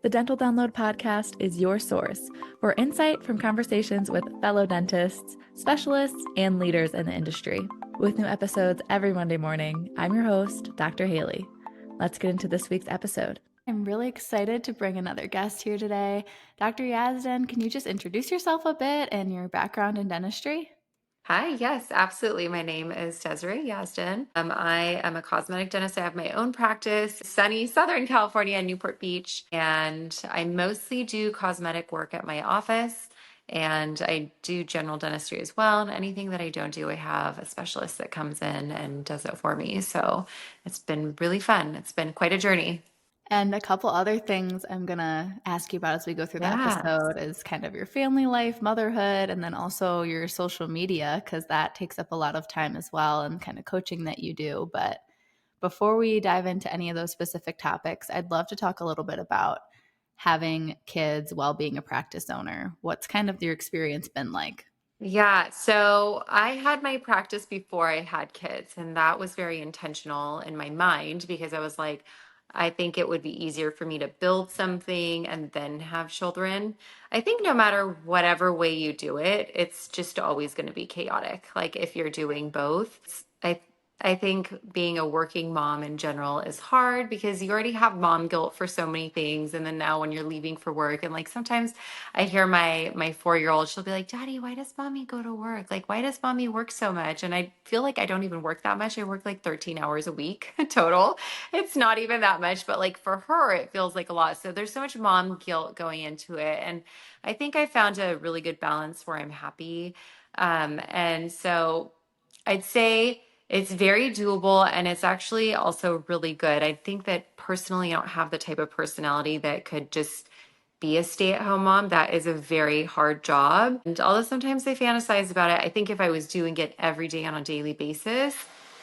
The Dental Download podcast is your source for insight from conversations with fellow dentists, specialists, and leaders in the industry. With new episodes every Monday morning, I'm your host, Dr. Haley. Let's get into this week's episode. I'm really excited to bring another guest here today. Dr. Yazdan, can you just introduce yourself a bit and your background in dentistry? Hi, yes, absolutely. My name is Desiree Yazdan. I am a cosmetic dentist. I have my own practice, sunny Southern California in Newport Beach, and I mostly do cosmetic work at my office. And I do general dentistry as well. And anything that I don't do, I have a specialist that comes in and does it for me. So it's been really fun. It's been quite a journey. And a couple other things I'm going to ask you about as we go through the Yeah. episode is kind of your family life, motherhood, and then also your social media, because that takes up a lot of time as well, and kind of coaching that you do. But before we dive into any of those specific topics, I'd love to talk a little bit about having kids while being a practice owner. What's kind of your experience been like? Yeah, so I had my practice before I had kids, and that was very intentional in my mind because I was like, I think it would be easier for me to build something and then have children. I think no matter whatever way you do it, it's just always going to be chaotic. Like if you're doing both, I think being a working mom in general is hard because you already have mom guilt for so many things, and then now when you're leaving for work, and like sometimes I hear my 4-year-old, she'll be like, Daddy, why does mommy go to work? Like, why does mommy work so much? And I feel like I don't even work that much. I work like 13 hours a week total. It's not even that much, but like for her, it feels like a lot. So there's so much mom guilt going into it. And I think I found a really good balance where I'm happy. And so I'd say it's very doable and it's actually also really good. I think that personally, I don't have the type of personality that could just be a stay-at-home mom. That is a very hard job. And although sometimes I fantasize about it, I think if I was doing it every day on a daily basis,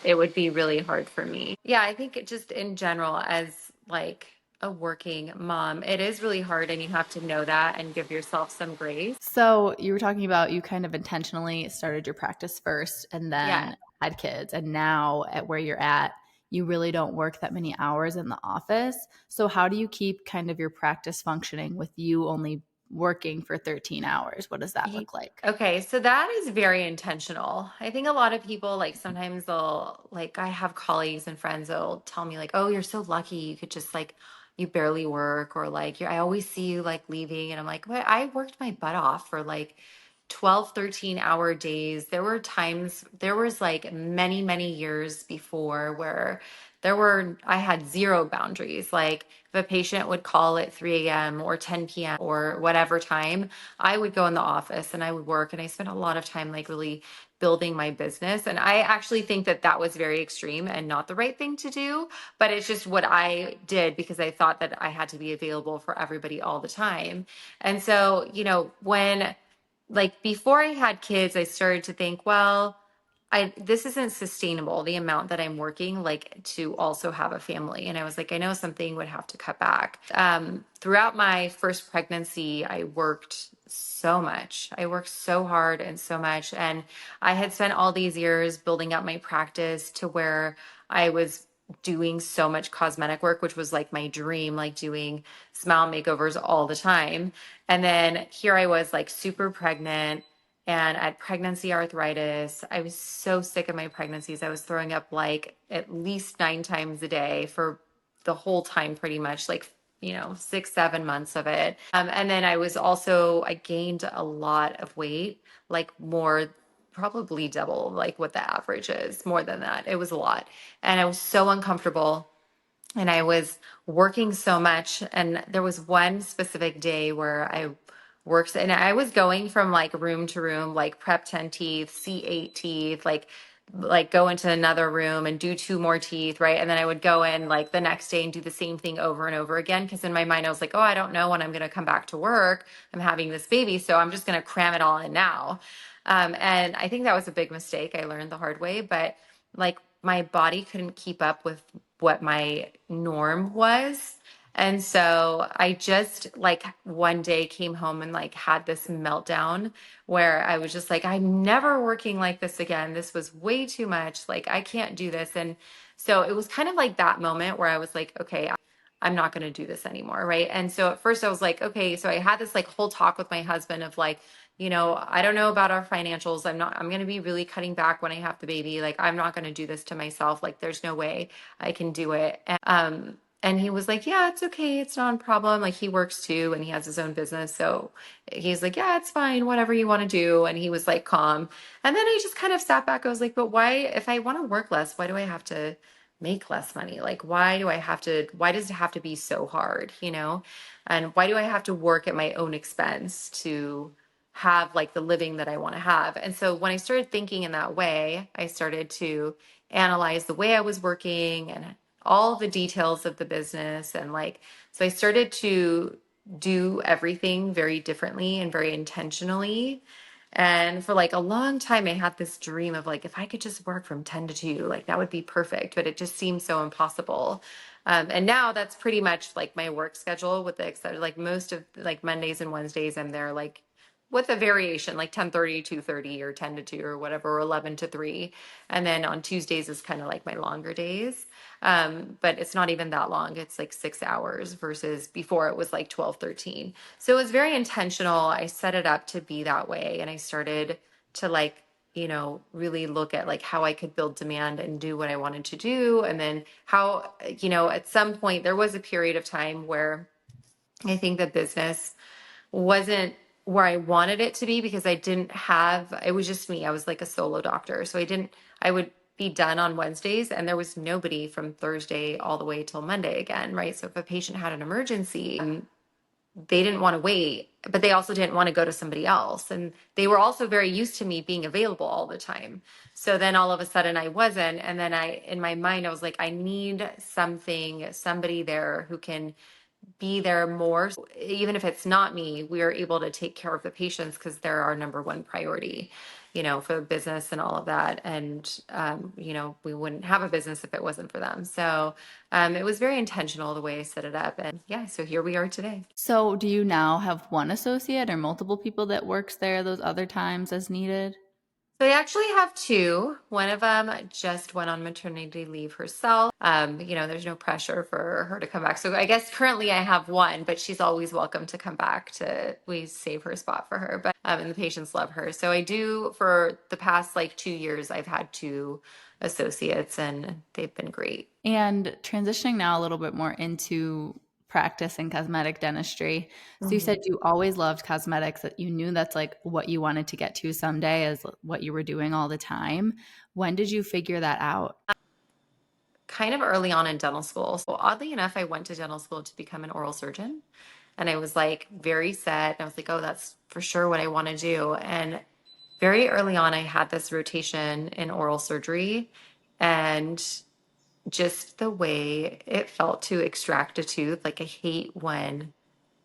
it would be really hard for me. Yeah, I think it just in general, as like a working mom, it is really hard and you have to know that and give yourself some grace. So you were talking about you kind of intentionally started your practice first and Yeah. then had kids. And now at where you're at, you really don't work that many hours in the office. So how do you keep kind of your practice functioning with you only working for 13 hours? What does that Ye- look like? Okay, so that is very intentional. I think a lot of people like sometimes they'll like I have colleagues and friends that'll tell me like, "Oh, you're so lucky. You could just like you barely work or like I always see you like leaving." And I'm like, "What? I worked my butt off for like 12, 13-hour days. There were times there was like many, many years before where I had zero boundaries. Like if a patient would call at 3 a.m. or 10 p.m. or whatever time, I would go in the office and I would work. And I spent a lot of time like really building my business. And I actually think that that was very extreme and not the right thing to do. But it's just what I did because I thought that I had to be available for everybody all the time. And so, when like before I had kids, I started to think, well, this isn't sustainable, the amount that I'm working, like to also have a family. And I was like, I know something would have to cut back. Throughout my first pregnancy, I worked so much. I worked so hard and so much. And I had spent all these years building up my practice to where I was doing so much cosmetic work, which was like my dream, like doing smile makeovers all the time. And then here I was like super pregnant and I had pregnancy arthritis. I was so sick of my pregnancies. I was throwing up like at least 9 times a day for the whole time, pretty much like, 6, 7 months of it. And then I gained a lot of weight, like more, probably double like what the average is, more than that. It was a lot. And I was so uncomfortable and I was working so much. And there was one specific day where I worked, and I was going from like room to room, like prep 10 teeth, C8 teeth, like go into another room and do two more teeth, right? And then I would go in like the next day and do the same thing over and over again. Because in my mind, I was like, oh, I don't know when I'm going to come back to work. I'm having this baby, so I'm just going to cram it all in now. And I think that was a big mistake. I learned the hard way, but like my body couldn't keep up with what my norm was. And so I just like one day came home and like had this meltdown where I was just like, I'm never working like this again. This was way too much. Like, I can't do this. And so it was kind of like that moment where I was like, okay, I'm not going to do this anymore. Right. And so at first I was like, okay, so I had this like whole talk with my husband of like, I don't know about our financials. I'm going to be really cutting back when I have the baby. Like, I'm not going to do this to myself. Like, there's no way I can do it. And he was like, yeah, it's okay. It's not a problem. Like, he works too and he has his own business. So he's like, yeah, it's fine. Whatever you want to do. And he was like calm. And then I just kind of sat back. I was like, but why, if I want to work less, why do I have to make less money? Like, why does it have to be so hard, And why do I have to work at my own expense to have like the living that I want to have? And so when I started thinking in that way, I started to analyze the way I was working and all the details of the business. And like, so I started to do everything very differently and very intentionally. And for like a long time, I had this dream of like, if I could just work from 10 to 2, like that would be perfect. But it just seemed so impossible. And now that's pretty much like my work schedule with the exception, like most of like Mondays and Wednesdays, I'm there like with a variation, like 10:30 to 2:30 or 10 to 2 or whatever, or 11 to 3. And then on Tuesdays is kind of like my longer days. But it's not even that long. It's like 6 hours versus before it was like 12, 13. So it was very intentional. I set it up to be that way. And I started to like, really look at like how I could build demand and do what I wanted to do. And then how, at some point there was a period of time where I think the business wasn't where I wanted it to be because it was just me. I was like a solo doctor. So I would be done on Wednesdays and there was nobody from Thursday all the way till Monday again, right? So if a patient had an emergency, they didn't want to wait, but they also didn't want to go to somebody else. And they were also very used to me being available all the time. So then all of a sudden I wasn't. And then in my mind, I was like, I need somebody there who can be there more. Even if it's not me, we are able to take care of the patients because they're our number one priority, for business and all of that. And, we wouldn't have a business if it wasn't for them. So it was very intentional the way I set it up. And yeah, so here we are today. So do you now have one associate or multiple people that works there those other times as needed? So I actually have two. One of them just went on maternity leave herself. There's no pressure for her to come back. So I guess currently I have one, but she's always welcome to come back we save her spot for her. But and the patients love her. So I do for the past like 2 years, I've had two associates and they've been great. And transitioning now a little bit more into practice in cosmetic dentistry. So you said you always loved cosmetics, that you knew that's like what you wanted to get to someday as what you were doing all the time. When did you figure that out? Kind of early on in dental school. So oddly enough, I went to dental school to become an oral surgeon. And I was like very set. I was like, oh, that's for sure what I want to do. And very early on, I had this rotation in oral surgery. And just the way it felt to extract a tooth, like I hate when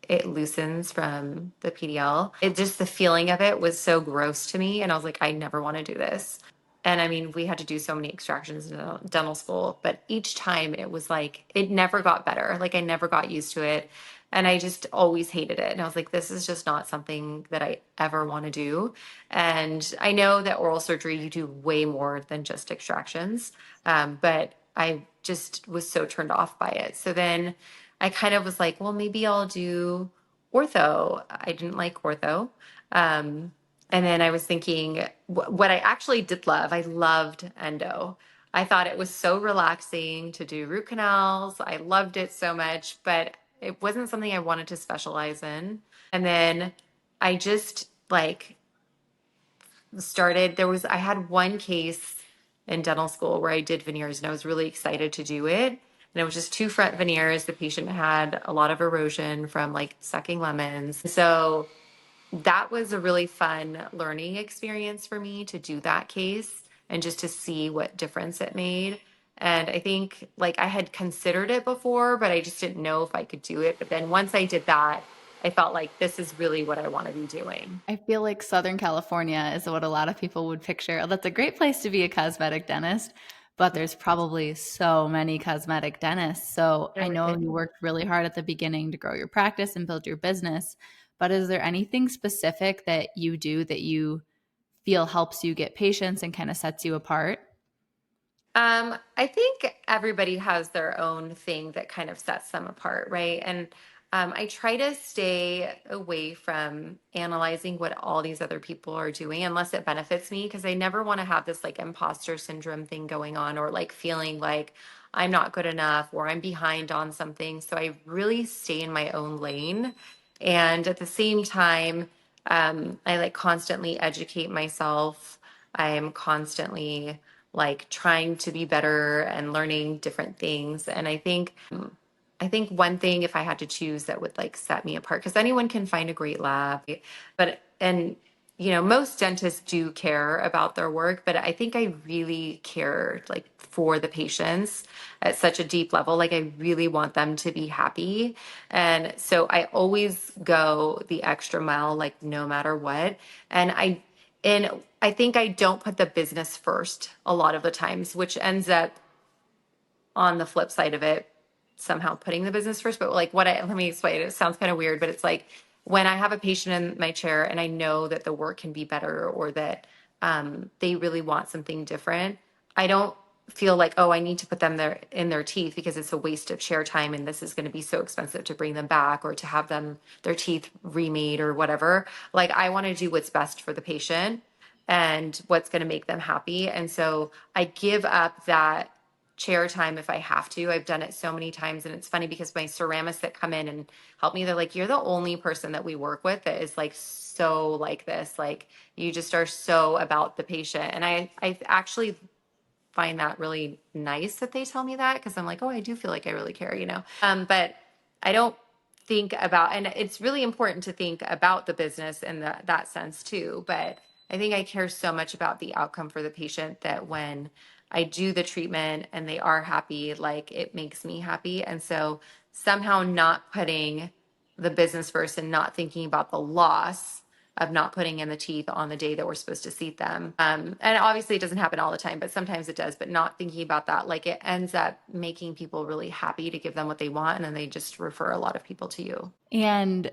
it loosens from the PDL. The feeling of it was so gross to me. And I was like, I never want to do this. And I mean, we had to do so many extractions in dental school, but each time it was like, it never got better. Like I never got used to it. And I just always hated it. And I was like, this is just not something that I ever want to do. And I know that oral surgery, you do way more than just extractions. But I just was so turned off by it. So then I kind of was like, well, maybe I'll do ortho. I didn't like ortho. And then I was thinking what I actually did love, I loved endo. I thought it was so relaxing to do root canals. I loved it so much, but it wasn't something I wanted to specialize in. And then I just like I had one case in dental school where I did veneers and I was really excited to do it. And it was just two front veneers. The patient had a lot of erosion from like sucking lemons. So that was a really fun learning experience for me to do that case and just to see what difference it made. And I think like I had considered it before, but I just didn't know if I could do it. But then once I did that, I felt like this is really what I want to be doing. I feel like Southern California is what a lot of people would picture. Oh, that's a great place to be a cosmetic dentist, but there's probably so many cosmetic dentists. So I There know is. you worked really hard at the beginning to grow your practice and build your business, but is there anything specific that you do that you feel helps you get patients and kind of sets you apart? I think everybody has their own thing that kind of sets them apart, right? And I try to stay away from analyzing what all these other people are doing unless it benefits me, because I never want to have this like imposter syndrome thing going on, or like feeling like I'm not good enough or I'm behind on something. So I really stay in my own lane. And at the same time, I like constantly educate myself. I am constantly like trying to be better and learning different things. And I think one thing, if I had to choose, that would like set me apart, because anyone can find a great lab, but and most dentists do care about their work, but I think I really care like for the patients at such a deep level. Like I really want them to be happy. And so I always go the extra mile, like no matter what. And I think I don't put the business first a lot of the times, which ends up on the flip side of it, somehow putting the business first. But like let me explain. It sounds kind of weird, but it's like when I have a patient in my chair and I know that the work can be better, or that they really want something different, I don't feel like, oh, I need to put them there in their teeth because it's a waste of chair time and this is going to be so expensive to bring them back or to have their teeth remade or whatever. Like I want to do what's best for the patient and what's going to make them happy. And so I give up that chair time if I have to. I've done it so many times. And it's funny because my ceramists that come in and help me, they're like, you're the only person that we work with that is like so like this. Like you just are so about the patient. And I actually find that really nice that they tell me that, because I'm like, oh, I do feel like I really care. But I don't think about, and it's really important to think about the business in that sense too. But I think I care so much about the outcome for the patient that when I do the treatment and they are happy, like it makes me happy. And so somehow not putting the business first and not thinking about the loss of not putting in the teeth on the day that we're supposed to seat them. And obviously it doesn't happen all the time, but sometimes it does. But not thinking about that, like it ends up making people really happy to give them what they want. And then they just refer a lot of people to you. And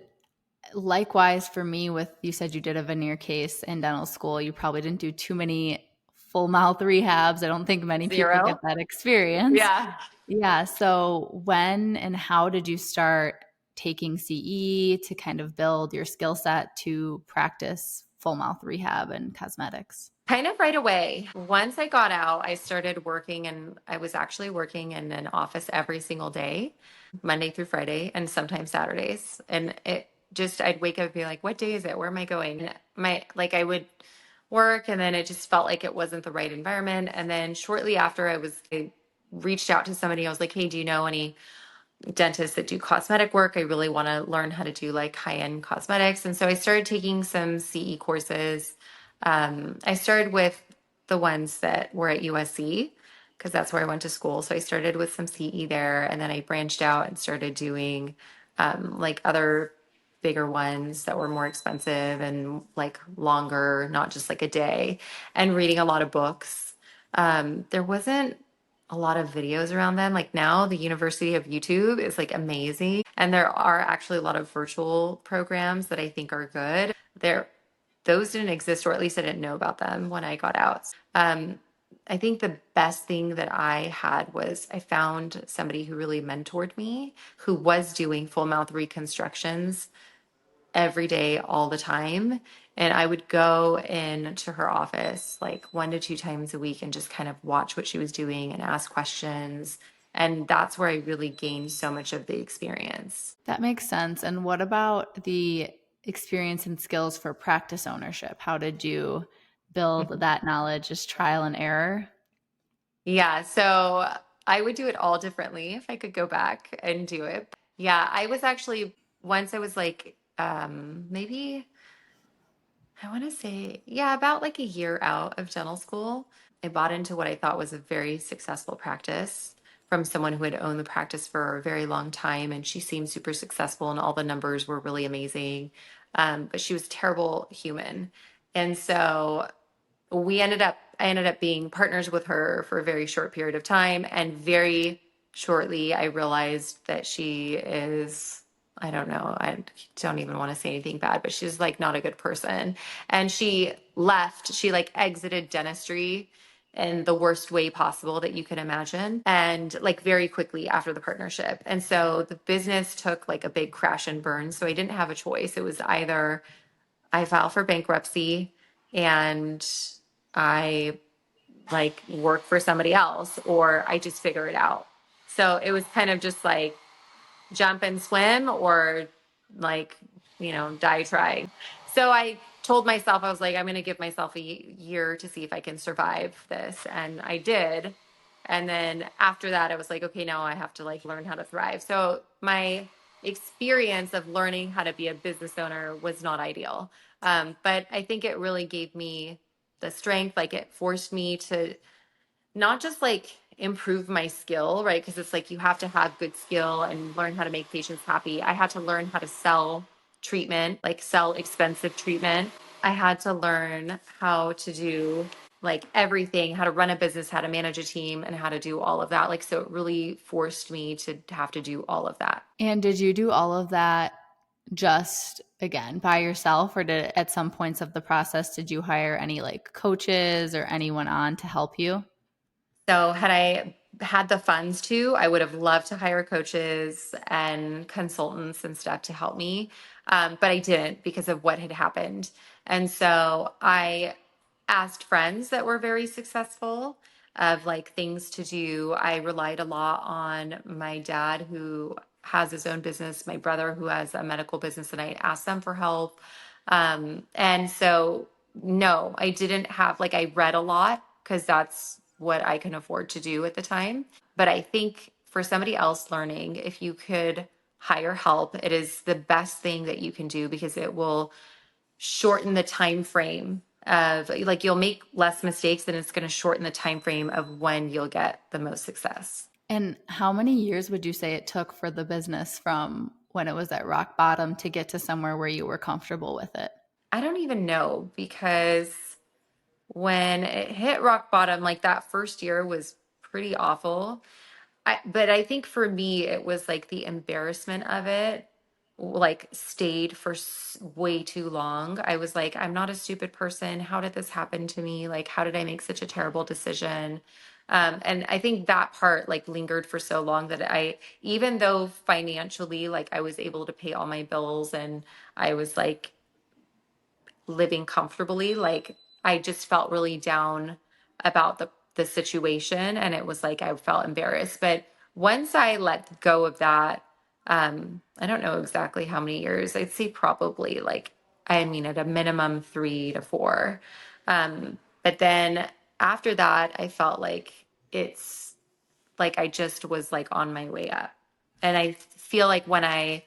likewise for me, with you said you did a veneer case in dental school, you probably didn't do too many full mouth rehabs. I don't think many people get Zero. that experience. Yeah. Yeah. So when and how did you start taking CE to kind of build your skill set to practice full mouth rehab and cosmetics? Kind of right away. Once I got out, I started working, and I was actually working in an office every single day, Monday through Friday, and sometimes Saturdays. And I'd wake up and be like, what day is it? Where am I going? And I would work, and then it just felt like it wasn't the right environment. And then shortly after, I reached out to somebody. I was like, hey, do you know any dentists that do cosmetic work? I really want to learn how to do like high-end cosmetics. And so I started taking some CE courses. I started with the ones that were at USC because that's where I went to school. So I started with some CE there, and then I branched out and started doing like other bigger ones that were more expensive and like longer, not just like a day, and reading a lot of books. There wasn't a lot of videos around them. Like now, the University of YouTube is like amazing. And there are actually a lot of virtual programs that I think are good. Those didn't exist, or at least I didn't know about them when I got out. I think the best thing that I had was I found somebody who really mentored me, who was doing full mouth reconstructions every day, all the time. And I would go into her office like 1 to 2 times a week and just kind of watch what she was doing and ask questions. And that's where I really gained so much of the experience. That makes sense. And what about the experience and skills for practice ownership? How did you build that knowledge? Just trial and error? Yeah, so I would do it all differently if I could go back and do it. Yeah, I was actually, once I was like maybe I want to say, yeah, about like a year out of dental school, I bought into what I thought was a very successful practice from someone who had owned the practice for a very long time. And she seemed super successful, and all the numbers were really amazing. But she was a terrible human. And so I ended up being partners with her for a very short period of time. And very shortly, I realized that she is, I don't know, I don't even want to say anything bad, but she's like not a good person. And she left, she like exited dentistry in the worst way possible that you could imagine, and like very quickly after the partnership. And so the business took like a big crash and burn. So I didn't have a choice. It was either I file for bankruptcy and I like work for somebody else, or I just figure it out. So it was kind of just like jump and swim, or like, die trying. So I told myself, I was like, I'm going to give myself a year to see if I can survive this. And I did. And then after that, I was like, okay, now I have to like learn how to thrive. So my experience of learning how to be a business owner was not ideal. But I think it really gave me the strength. Like it forced me to not just like improve my skill, right? Because it's like you have to have good skill and learn how to make patients happy. I had to learn how to sell treatment, like sell expensive treatment. I had to learn how to do like everything, how to run a business, how to manage a team, and how to do all of that. Like, so it really forced me to have to do all of that. And did you do all of that just again by yourself, or did at some points of the process did you hire any like coaches or anyone on to help you? So, had I had the funds to, I would have loved to hire coaches and consultants and stuff to help me. But I didn't because of what had happened. And so I asked friends that were very successful of like things to do. I relied a lot on my dad, who has his own business, my brother, who has a medical business, and I asked them for help. And so, no, I didn't have, like, I read a lot because that's what I can afford to do at the time. But I think for somebody else learning, if you could hire help, it is the best thing that you can do because it will shorten the time frame of like you'll make less mistakes and it's going to shorten the time frame of when you'll get the most success. And how many years would you say it took for the business from when it was at rock bottom to get to somewhere where you were comfortable with it? I don't even know because when it hit rock bottom, like that first year was pretty awful. But I think for me, it was like the embarrassment of it, like stayed for way too long. I was like, I'm not a stupid person. How did this happen to me? Like, how did I make such a terrible decision? And I think that part like lingered for so long that even though financially, like I was able to pay all my bills and I was like living comfortably, like I just felt really down about the situation, and it was like I felt embarrassed. But once I let go of that, I don't know exactly how many years. I'd say probably like, I mean, at a minimum 3 to 4. But then after that, I felt like it's like I just was like on my way up. And I feel like when I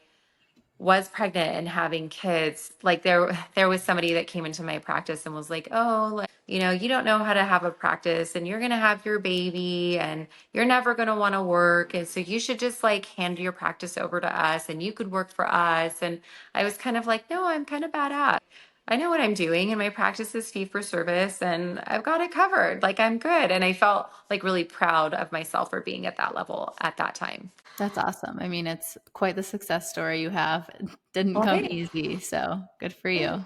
was pregnant and having kids, like there was somebody that came into my practice and was like, "Oh, like, you don't know how to have a practice and you're going to have your baby and you're never going to want to work, and so you should just like hand your practice over to us and you could work for us." And I was kind of like, "No, I'm kind of badass. I know what I'm doing and my practice is fee for service and I've got it covered. Like I'm good." And I felt like really proud of myself for being at that level at that time. That's awesome. I mean, it's quite the success story you have. It didn't Well, come thanks. easy, so good for you.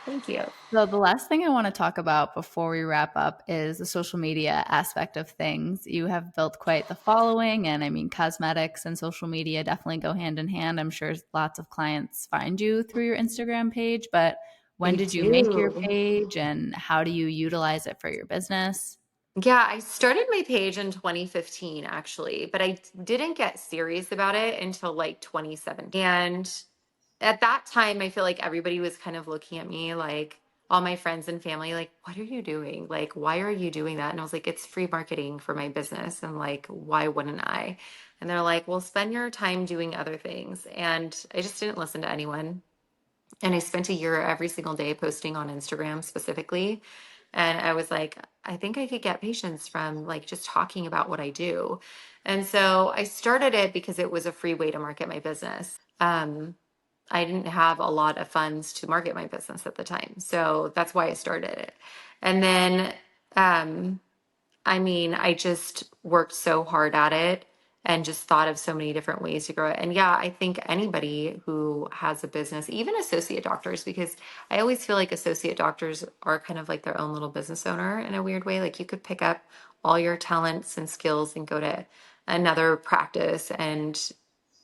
Thank you. So, the last thing I want to talk about before we wrap up is the social media aspect of things. You have built quite the following, and I mean, cosmetics and social media definitely go hand in hand. I'm sure lots of clients find you through your Instagram page, but when They did you make your do. page and how do you utilize it for your business? Yeah, I started my page in 2015 actually, but I didn't get serious about it until like 2017. And at that time, I feel like everybody was kind of looking at me like all my friends and family, like, what are you doing? Like, why are you doing that? And I was like, it's free marketing for my business. And like, why wouldn't I? And they're like, well, spend your time doing other things. And I just didn't listen to anyone. And I spent a year every single day posting on Instagram specifically. And I was like, I think I could get patients from like just talking about what I do. And so I started it because it was a free way to market my business. I didn't have a lot of funds to market my business at the time. So that's why I started it. And then, I mean, I just worked so hard at it. and just thought of so many different ways to grow it. And yeah, I think anybody who has a business, even associate doctors, because I always feel like associate doctors are kind of like their own little business owner in a weird way. Like you could pick up all your talents and skills and go to another practice and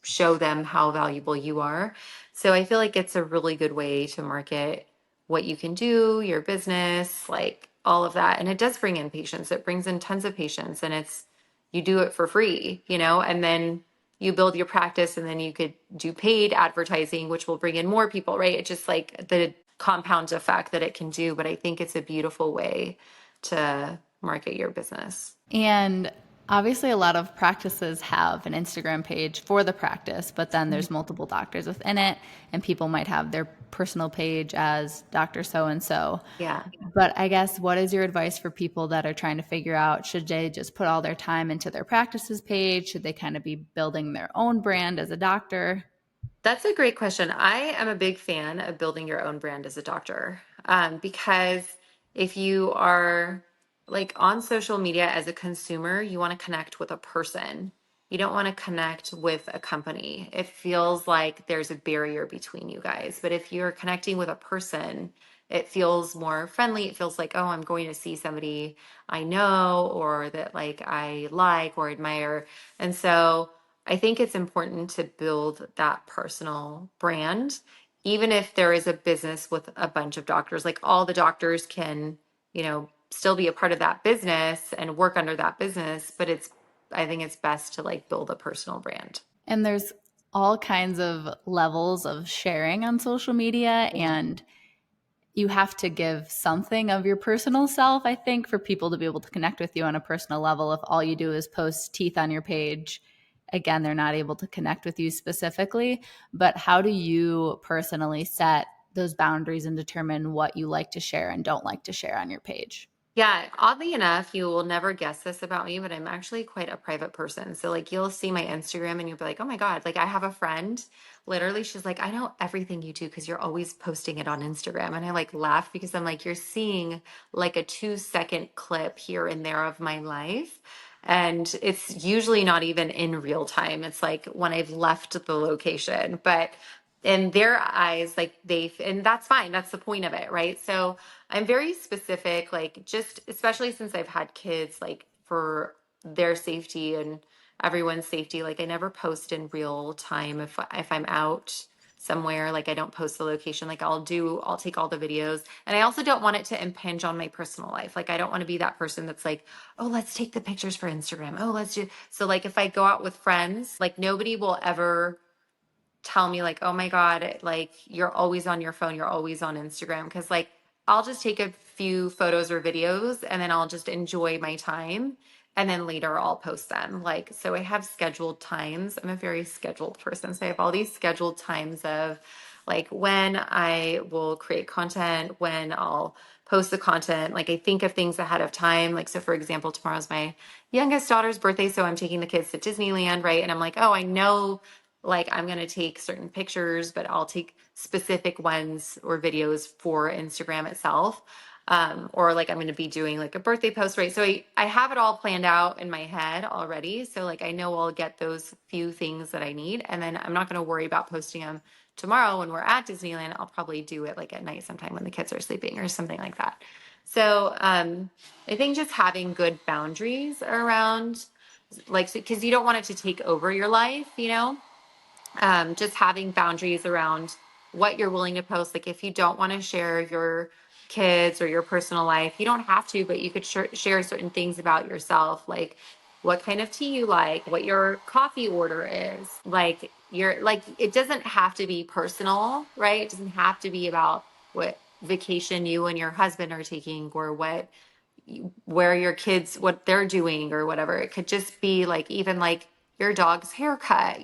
show them how valuable you are. So I feel like it's a really good way to market what you can do, your business, like all of that. And it does bring in patients. It brings in tons of patients and you do it for free, and then you build your practice and then you could do paid advertising, which will bring in more people, right? It's just like the compound effect that it can do. But I think it's a beautiful way to market your business. And obviously, a lot of practices have an Instagram page for the practice, but then there's multiple doctors within it, and people might have their personal page as Dr. So and so. Yeah. But I guess what is your advice for people that are trying to figure out, should they just put all their time into their practices page? Should they kind of be building their own brand as a doctor? That's a great question. I am a big fan of building your own brand as a doctor, because if you are like on social media as a consumer, you want to connect with a person. You don't want to connect with a company. It feels like there's a barrier between you guys. But if you're connecting with a person, it feels more friendly. It feels like, oh, I'm going to see somebody I know or that like I like or admire. And so I think it's important to build that personal brand, even if there is a business with a bunch of doctors. Like all the doctors can, still be a part of that business and work under that business, but I think it's best to like build a personal brand. And there's all kinds of levels of sharing on social media, Yeah. and you have to give something of your personal self, I think, for people to be able to connect with you on a personal level. If all you do is post teeth on your page, again, they're not able to connect with you specifically. But how do you personally set those boundaries and determine what you like to share and don't like to share on your page? Yeah, oddly enough, you will never guess this about me, but I'm actually quite a private person. So like you'll see my Instagram and you'll be like, "Oh my God." Like I have a friend, literally she's like, "I know everything you do because you're always posting it on Instagram." And I like laugh because I'm like, "You're seeing like a 2-second clip here and there of my life." And it's usually not even in real time. It's like when I've left the location. But in their eyes, like and that's fine. That's the point of it, right? So I'm very specific, like just especially since I've had kids, like for their safety and everyone's safety. Like I never post in real time if I'm out somewhere. Like I don't post the location. Like I'll take all the videos, and I also don't want it to impinge on my personal life. Like I don't want to be that person that's like, oh, let's take the pictures for Instagram. Oh, let's do so. Like if I go out with friends, like nobody will ever tell me like, oh my God, like you're always on your phone, you're always on Instagram. Cause like I'll just take a few photos or videos and then I'll just enjoy my time. And then later I'll post them. Like, so I have scheduled times. I'm a very scheduled person. So I have all these scheduled times of like when I will create content, when I'll post the content. Like I think of things ahead of time. Like, so for example, tomorrow's my youngest daughter's birthday. So I'm taking the kids to Disneyland, right? And I'm like, oh, I know like I'm going to take certain pictures, but I'll take specific ones or videos for Instagram itself. Or like I'm going to be doing like a birthday post, right? So I have it all planned out in my head already. So like I know I'll get those few things that I need. And then I'm not going to worry about posting them tomorrow when we're at Disneyland. I'll probably do it like at night sometime when the kids are sleeping or something like that. So I think just having good boundaries around like, because you don't want it to take over your life, just having boundaries around what you're willing to post. Like if you don't want to share your kids or your personal life, you don't have to, but you could share certain things about yourself, like what kind of tea you like, what your coffee order is. Like it doesn't have to be personal, right? It doesn't have to be about what vacation you and your husband are taking or where your kids, what they're doing or whatever. It could just be like, even like your dog's haircut,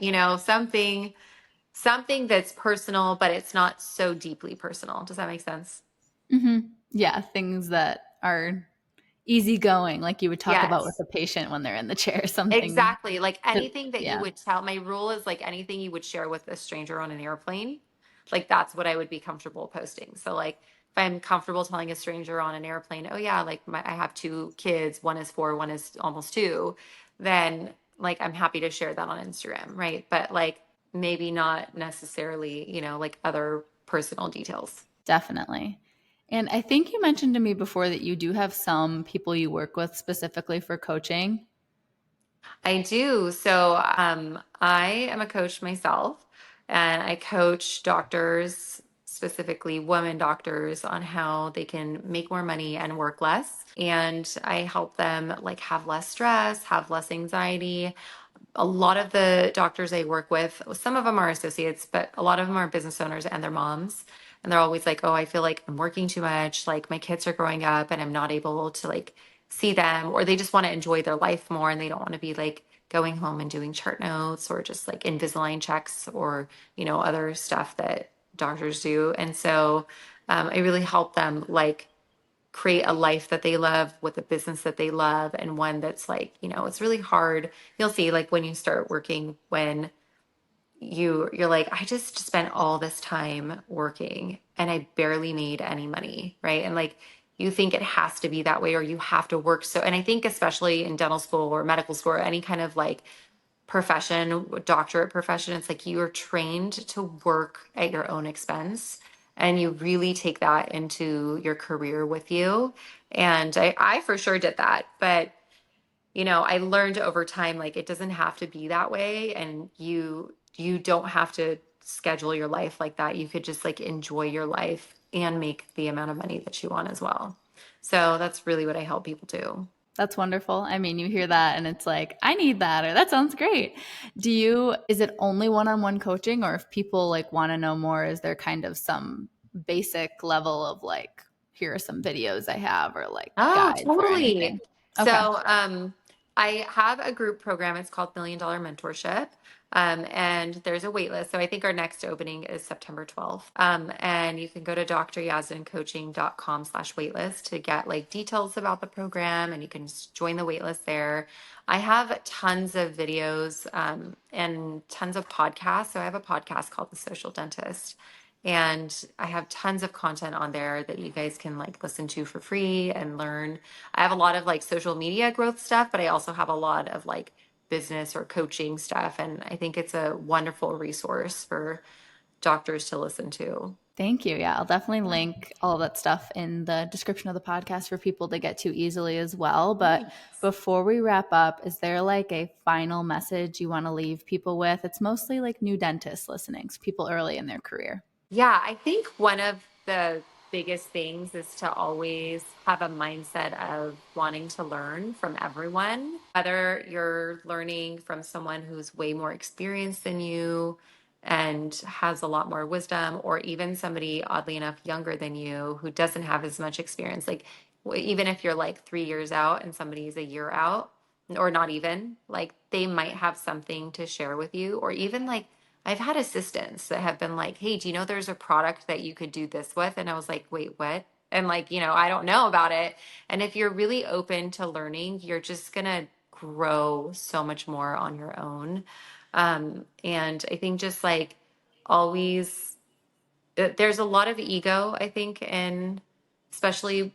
something that's personal, but it's not so deeply personal. Does that make sense? Yeah, things that are easygoing, like you would talk about with Yes. a patient when they're in the chair, something. Exactly. Like To, anything that you yeah. would tell, my rule is like anything you would share with a stranger on an airplane, like that's what I would be comfortable posting. So like if I'm comfortable telling a stranger on an airplane, oh yeah, like I have 2 kids, one is 4, one is almost 2, then like I'm happy to share that on Instagram, right? But like maybe not necessarily, like other personal details. Definitely. And I think you mentioned to me before that you do have some people you work with specifically for coaching. I do. So I am a coach myself, and I coach doctors, specifically women doctors, on how they can make more money and work less. And I help them like have less stress, have less anxiety. A lot of the doctors I work with, some of them are associates, but a lot of them are business owners and their moms. And they're always like, oh, I feel like I'm working too much. Like my kids are growing up and I'm not able to like see them, or they just want to enjoy their life more and they don't want to be like going home and doing chart notes or just like Invisalign checks or, other stuff that doctors do. And so I really help them like create a life that they love with a business that they love, and one that's like, it's really hard. You'll see like when you start working, when you're like, I just spent all this time working and I barely made any money, right? And like you think it has to be that way, or you have to work. So, and I think especially in dental school or medical school or any kind of like profession, doctorate profession, it's like you are trained to work at your own expense, and you really take that into your career with you. And I for sure did that. But, I learned over time, like it doesn't have to be that way. And you don't have to schedule your life like that. You could just like enjoy your life and make the amount of money that you want as well. So that's really what I help people do. That's wonderful. I mean, you hear that and it's like, I need that, or that sounds great. Is it only one-on-one coaching, or if people like want to know more, is there kind of some basic level of like, here are some videos I have, or like Oh, guides or totally. anything? Okay. So, I have a group program. It's called $1 Million Mentorship. And there's a wait list. So I think our next opening is September 12th. And you can go to dryazdincoaching.com/waitlist to get like details about the program, and you can just join the wait list there. I have tons of videos, and tons of podcasts. So I have a podcast called The Social Dentist, and I have tons of content on there that you guys can like listen to for free and learn. I have a lot of like social media growth stuff, but I also have a lot of like business or coaching stuff. And I think it's a wonderful resource for doctors to listen to. Thank you. Yeah, I'll definitely link all of that stuff in the description of the podcast for people to get to easily as well. But before we wrap up, is there like a final message you want to leave people with? It's mostly like new dentists listening, so people early in their career. Yeah, I think one of the biggest things is to always have a mindset of wanting to learn from everyone, whether you're learning from someone who's way more experienced than you and has a lot more wisdom, or even somebody oddly enough younger than you who doesn't have as much experience. Like even if you're like 3 years out and somebody's a year out, or not even, like they might have something to share with you, or even like I've had assistants that have been like, hey, do you know there's a product that you could do this with? And I was like, wait, what? And like, I don't know about it. And if you're really open to learning, you're just going to grow so much more on your own. And I think just like always, there's a lot of ego, I think, and especially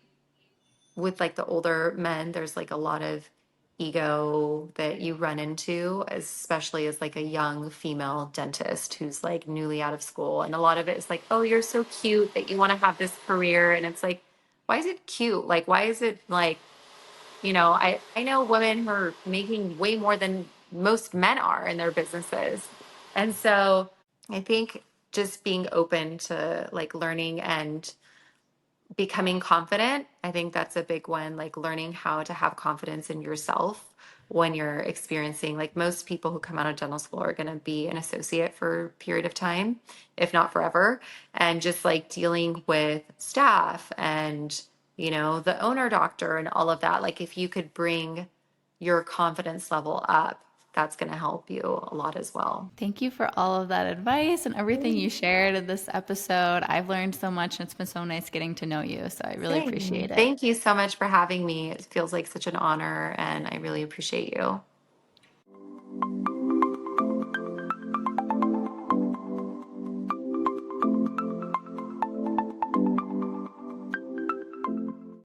with like the older men, there's like a lot of ego that you run into, especially as like a young female dentist who's like newly out of school. And a lot of it is like, oh, you're so cute that you want to have this career. And it's like, why is it cute? Like, why is it like, I know women who are making way more than most men are in their businesses. And so I think just being open to like learning and becoming confident. I think that's a big one, like learning how to have confidence in yourself when you're experiencing, like most people who come out of dental school are going to be an associate for a period of time, if not forever. And just like dealing with staff and, the owner doctor and all of that. Like if you could bring your confidence level up, that's going to help you a lot as well. Thank you for all of that advice and everything you shared in this episode. I've learned so much and it's been so nice getting to know you. So I really Same. appreciate it. Thank you so much for having me. It feels like such an honor, and I really appreciate you.